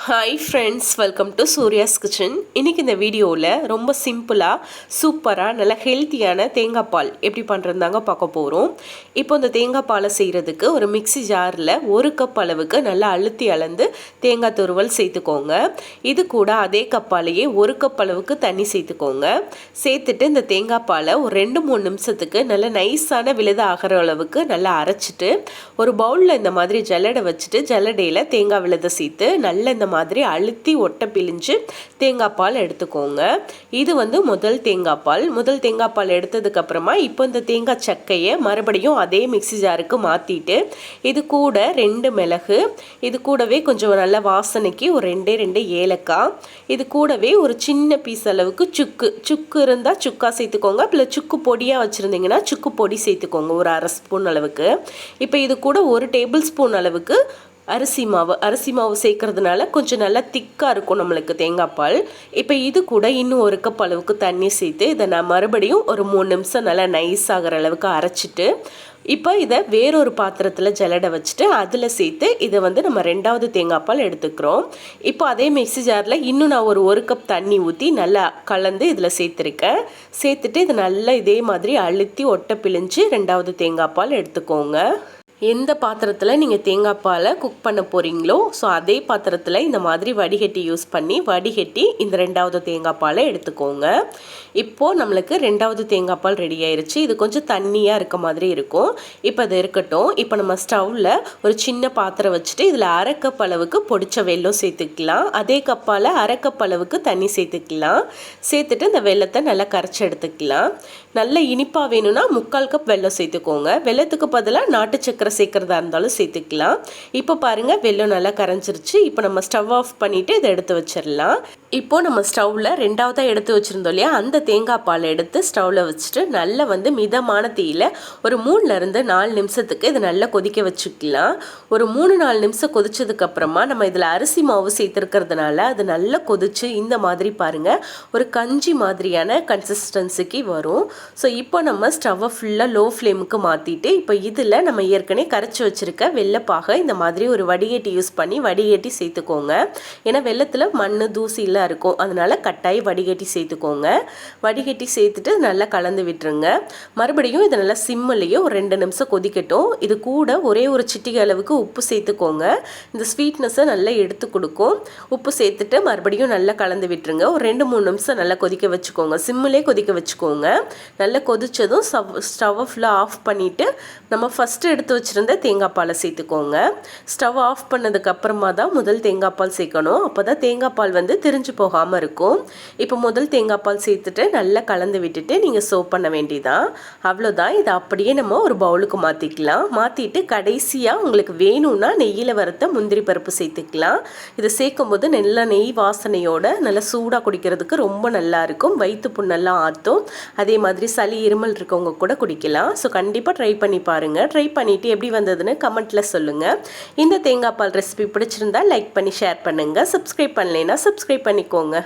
Hi friends, welcome to Surya's kitchen. இன்றைக்கி இந்த வீடியோவில் ரொம்ப சிம்பிளாக சூப்பராக நல்ல ஹெல்த்தியான தேங்காய் பால் எப்படி பண்ணுறதாங்க பார்க்க போகிறோம். இப்போ இந்த தேங்காய் பாலை செய்கிறதுக்கு ஒரு மிக்ஸி ஜாரில் 1 கப் அளவுக்கு நல்லா அழுத்தி அளந்து தேங்காய் துருவல் சேர்த்துக்கோங்க. இது கூட அதே கப்பாலேயே 1 கப் அளவுக்கு தண்ணி சேர்த்துக்கோங்க. சேர்த்துட்டு இந்த தேங்காய் பாலை ஒரு 2-3 நிமிஷத்துக்கு நல்ல நைஸான விழுத ஆகிற அளவுக்கு நல்லா அரைச்சிட்டு ஒரு பவுலில் இந்த மாதிரி ஜல்லடை வச்சுட்டு ஜல்லடையில் தேங்காய் விழுத சேர்த்து நல்ல இந்த மாதிரி அழுத்தி ஒட்ட பிழிஞ்சு தேங்காய் பால் எடுத்துக்கோங்க. இது முதல் தேங்காய் பால் எடுத்ததுக்கு அப்புறமா இப்போ இந்த தேங்காய் சக்கையை மறுபடியும் அதே மிக்ஸி ஜாருக்கு மாற்றிட்டு இது கூட 2 மிளகு, இது கூடவே கொஞ்சம் நல்ல வாசனைக்கு ஒரு 2 ஏலக்காய், இது கூடவே ஒரு சின்ன பீஸ் அளவுக்கு சுக்கு இருந்தால் சுக்கா சேர்த்துக்கோங்க. இல்லை சுக்கு பொடியாக வச்சுருந்தீங்கன்னா சுக்கு பொடி சேர்த்துக்கோங்க ஒரு 1/2 ஸ்பூன் அளவுக்கு. இப்போ இது கூட 1 டேபிள் ஸ்பூன் அளவுக்கு அரிசி மாவு சேர்க்கறதுனால கொஞ்சம் நல்லா திக்காக இருக்கும் நம்மளுக்கு தேங்காய் பால். இப்போ இது கூட இன்னும் 1 கப் அளவுக்கு தண்ணி சேர்த்து இதை நான் மறுபடியும் ஒரு 3 நிமிஷம் நல்லா நைஸ் ஆகிற அளவுக்கு அரைச்சிட்டு இப்போ இதை வேறொரு பாத்திரத்தில் ஜல்லடை வச்சுட்டு அதில் சேர்த்து இதை நம்ம 2வது தேங்காய் பால் எடுத்துக்கிறோம். இப்போ அதே மிக்ஸி ஜாரில் இன்னும் நான் ஒரு 1 கப் தண்ணி ஊற்றி நல்லா கலந்து இதில் சேர்த்துருக்கேன். சேர்த்துட்டு இதை நல்லா இதே மாதிரி அழுத்தி ஒட்ட பிழிஞ்சு 2வது தேங்காய் பால் எடுத்துக்கோங்க. எந்த பாத்திரத்தில் நீங்கள் தேங்காய் பாலை குக் பண்ண போகிறீங்களோ அதே பாத்திரத்தில் இந்த மாதிரி வடிகட்டி யூஸ் பண்ணி வடிகட்டி இந்த 2வது தேங்காய் பாலை எடுத்துக்கோங்க. இப்போது நம்மளுக்கு 2வது தேங்காய் பால் ரெடி ஆயிடுச்சு. இது கொஞ்சம் தண்ணியாக இருக்க மாதிரி இருக்கும். இப்போ அது இருக்கட்டும். இப்போ நம்ம ஸ்டவ்வில் ஒரு சின்ன பாத்திரம் வச்சுட்டு இதில் 1/2 கப் அளவுக்கு பொடிச்ச வெல்லம் சேர்த்துக்கலாம். அதே கப்பால் 1/2 கப் அளவுக்கு தண்ணி சேர்த்துக்கலாம். சேர்த்துட்டு இந்த வெல்லத்தை நல்லா கரைச்சி எடுத்துக்கலாம். நல்ல இனிப்பாக வேணும்னா 3/4 கப் வெல்லம் சேர்த்துக்கோங்க. வெல்லத்துக்கு பதிலாக நாட்டு சக்கரை சேர்க்கறதா இருந்தாலும் சேர்த்துக்கலாம். இப்போ பாருங்கள், வெல்லம் நல்லா கரைஞ்சிருச்சு. இப்போ நம்ம ஸ்டவ் ஆஃப் பண்ணிவிட்டு இதை எடுத்து வச்சிடலாம். இப்போ நம்ம ஸ்டவ்வில் 2வதாக எடுத்து வச்சுருந்தோம் இல்லையா, அந்த தேங்காய் பாலை எடுத்து ஸ்டவ்வில் வச்சுட்டு நல்லா மிதமான தீயில் ஒரு 3-4 நிமிஷத்துக்கு இதை நல்லா கொதிக்க வச்சுக்கலாம். ஒரு 3-4 நிமிஷம் கொதிச்சதுக்கப்புறமா நம்ம இதில் அரிசி மாவு சேர்த்துருக்கிறதுனால அது நல்லா கொதிச்சு இந்த மாதிரி பாருங்கள் ஒரு கஞ்சி மாதிரியான கன்சிஸ்டன்சிக்கு வரும். ஸோ இப்போ நம்ம ஸ்டவ்வை ஃபுல்லாக லோ ஃப்ளேமுக்கு மாற்றிட்டு இப்போ இதில் நம்ம ஏற்கனவே கரைச்சி வச்சுருக்க வெள்ளப்பாக இந்த மாதிரி ஒரு வடிகட்டி யூஸ் பண்ணி வடிகட்டி சேர்த்துக்கோங்க. ஏன்னா வெள்ளத்தில் மண் தூசிலாம் இருக்கும், அதனால கட்டாயி வடிகட்டி சேர்த்துக்கோங்க. வடிகட்டி சேர்த்துட்டு நல்லா கலந்து விட்டுருங்க. மறுபடியும் இதை நல்லா சிம்மிலேயே ஒரு 2 நிமிஷம் கொதிக்கட்டும். இது கூட ஒரே ஒரு சிட்டிகை அளவுக்கு உப்பு சேர்த்துக்கோங்க. இந்த ஸ்வீட்னஸை நல்லா எடுத்து கொடுக்கும். உப்பு சேர்த்துட்டு மறுபடியும் நல்லா கலந்து விட்டுருங்க. ஒரு 2-3 நிமிஷம் நல்லா கொதிக்க வச்சுக்கோங்க. சிம்மிலே கொதிக்க வச்சுக்கோங்க. நல்லா கொதிச்சதும் ஸ்டவ்வை ஃபுல்லாக ஆஃப் பண்ணிவிட்டு நம்ம ஃபஸ்ட்டு எடுத்து வச்சுருந்த தேங்காய் பாலை சேர்த்துக்கோங்க. ஸ்டவ் ஆஃப் பண்ணதுக்கு அப்புறமா தான் முதல் தேங்காய் பால் சேர்க்கணும். அப்போ தான் தேங்காய் பால் திரிஞ்சு போகாமல் இருக்கும். இப்போ முதல் தேங்காய் பால் சேர்த்துட்டு நல்லா கலந்து விட்டுட்டு நீங்கள் சர்வ் பண்ண வேண்டியதான். அவ்வளோதான். இதை அப்படியே நம்ம ஒரு பவுலுக்கு மாற்றிக்கலாம். மாற்றிட்டு கடைசியாக உங்களுக்கு வேணும்னா நெய்யில் வறுத்த முந்திரி பருப்பு சேர்த்துக்கலாம். இதை சேர்க்கும் போது நல்ல நெய் வாசனையோட நல்லா சூடாக குடிக்கிறதுக்கு ரொம்ப நல்லா இருக்கும். வயிற்று புண்ணெல்லாம் ஆற்றும். அதே மாதிரி சளி இருமல் இருக்கவங்க கூட குடிக்கலாம். ஸோ கண்டிப்பாக ட்ரை பண்ணி பாருங்கள். ட்ரை பண்ணிவிட்டு எப்படி வந்ததுன்னு கமெண்ட்டில் சொல்லுங்கள். இந்த தேங்காய் பால் ரெசிபி பிடிச்சிருந்தா லைக் பண்ணி ஷேர் பண்ணுங்கள். சப்ஸ்கிரைப் பண்ணலைன்னா சப்ஸ்கிரைப் பண்ணிக்கோங்க.